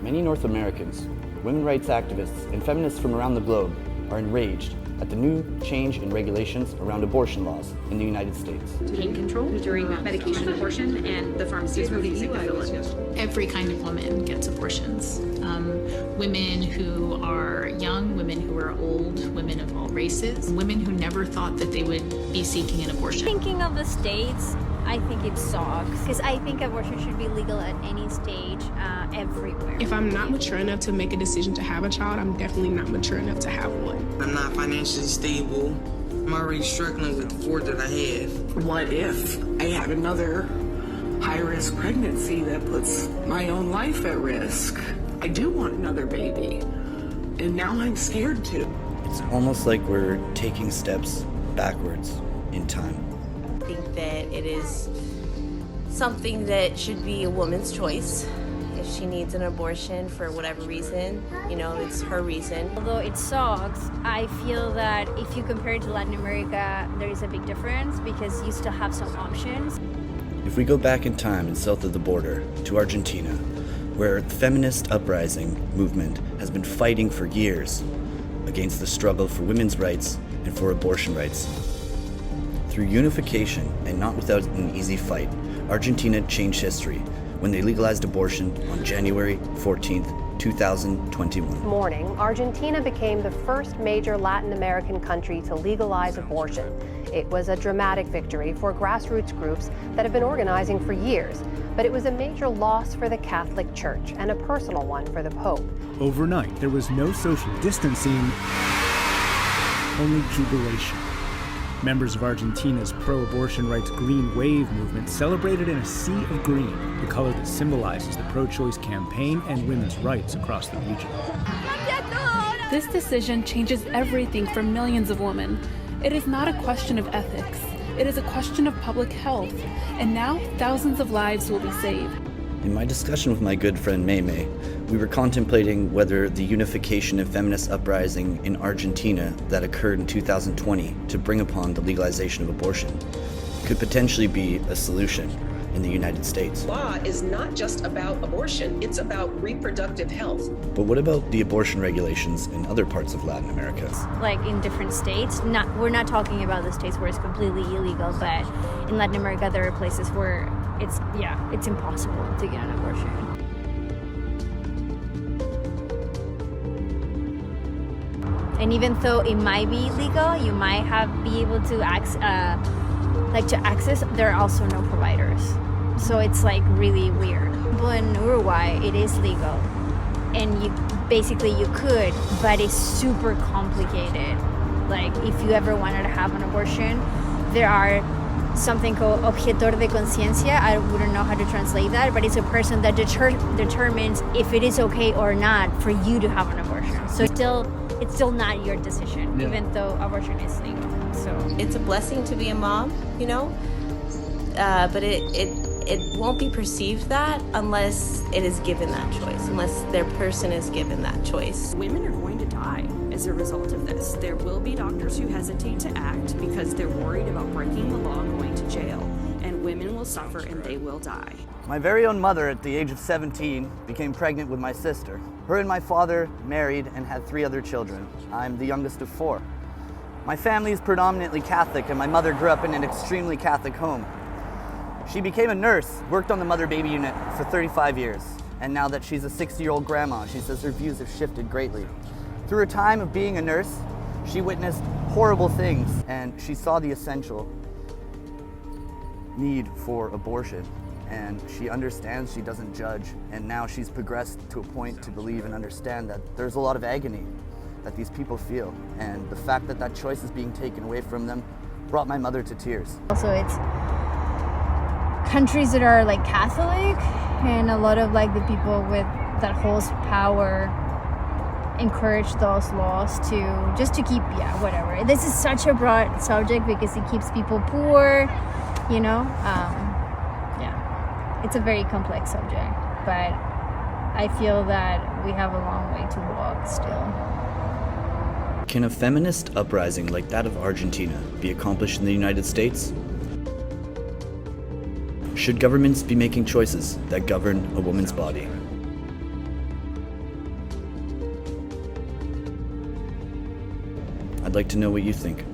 Many North Americans, women rights activists, and feminists from around the globe are enraged at the new change in regulations around abortion laws in the United States. Pain control during medication abortion and the pharmacies refusing to fill it. Every kind of woman gets abortions. Women who are young, women who are old, women of all races, women who never thought that they would be seeking an abortion. Thinking of the states, I think it sucks because I think abortion should be legal at any stage, everywhere. If I'm not mature enough to make a decision to have a child, I'm definitely not mature enough to have one. I'm not financially stable. I'm already struggling with the 4 that I have. What if I had another high-risk pregnancy that puts my own life at risk? I do want another baby, and now I'm scared to. It's almost like we're taking steps backwards in time. I think that it is something that should be a woman's choice. If she needs an abortion for whatever reason, it's her reason. Although it sucks, I feel that if you compare it to Latin America, there is a big difference because you still have some options. If we go back in time and south of the border to Argentina, where the feminist uprising movement has been fighting for years against the struggle for women's rights and for abortion rights. Through unification and not without an easy fight, Argentina changed history when they legalized abortion on January 14th, 2021. Morning, Argentina became the first major Latin American country to legalize abortion. It was a dramatic victory for grassroots groups that have been organizing for years, but it was a major loss for the Catholic Church and a personal one for the Pope. Overnight, there was no social distancing, only jubilation. Members of Argentina's pro-abortion rights Green Wave movement celebrated in a sea of green, the color that symbolizes the pro-choice campaign and women's rights across the region. This decision changes everything for millions of women. It is not a question of ethics. It is a question of public health. And now thousands of lives will be saved. In my discussion with my good friend Mei, we were contemplating whether the unification and feminist uprising in Argentina that occurred in 2020 to bring upon the legalization of abortion could potentially be a solution in the United States. Law is not just about abortion, it's about reproductive health. But what about the abortion regulations in other parts of Latin America? Like in different states, we're not talking about the states where it's completely illegal, but in Latin America there are places where it's impossible to get an abortion. And even though it might be legal, you might be able to access, there are also no providers. So it's like really weird. But in Uruguay, it is legal. And you could, but it's super complicated. Like if you ever wanted to have an abortion, there are something called objetor de conciencia. I wouldn't know how to translate that, but it's a person that determines if it is okay or not for you to have an abortion. So it's still not your decision, even though abortion is legal. So it's a blessing to be a mom, but it won't be perceived that unless it is given that choice, unless their person is given that choice. Women are going to die as a result of this. There will be doctors who hesitate to act because they're worried about breaking the law and going to jail. And women will suffer and they will die. My very own mother at the age of 17 became pregnant with my sister. Her and my father married and had 3 other children. I'm the youngest of 4. My family is predominantly Catholic and my mother grew up in an extremely Catholic home. She became a nurse, worked on the mother-baby unit for 35 years. And now that she's a 60-year-old grandma, she says her views have shifted greatly. Through her time of being a nurse, she witnessed horrible things and she saw the essential need for abortion. And she understands, she doesn't judge, and now she's progressed to a point to believe and understand that there's a lot of agony that these people feel. And the fact that that choice is being taken away from them brought my mother to tears. Also, it's countries that are like Catholic, and a lot of like the people with that holds power encourage those laws to keep whatever. This is such a broad subject because it keeps people poor, it's a very complex subject, but I feel that we have a long way to walk still. Can a feminist uprising like that of Argentina be accomplished in the United States? Should governments be making choices that govern a woman's body? I'd like to know what you think.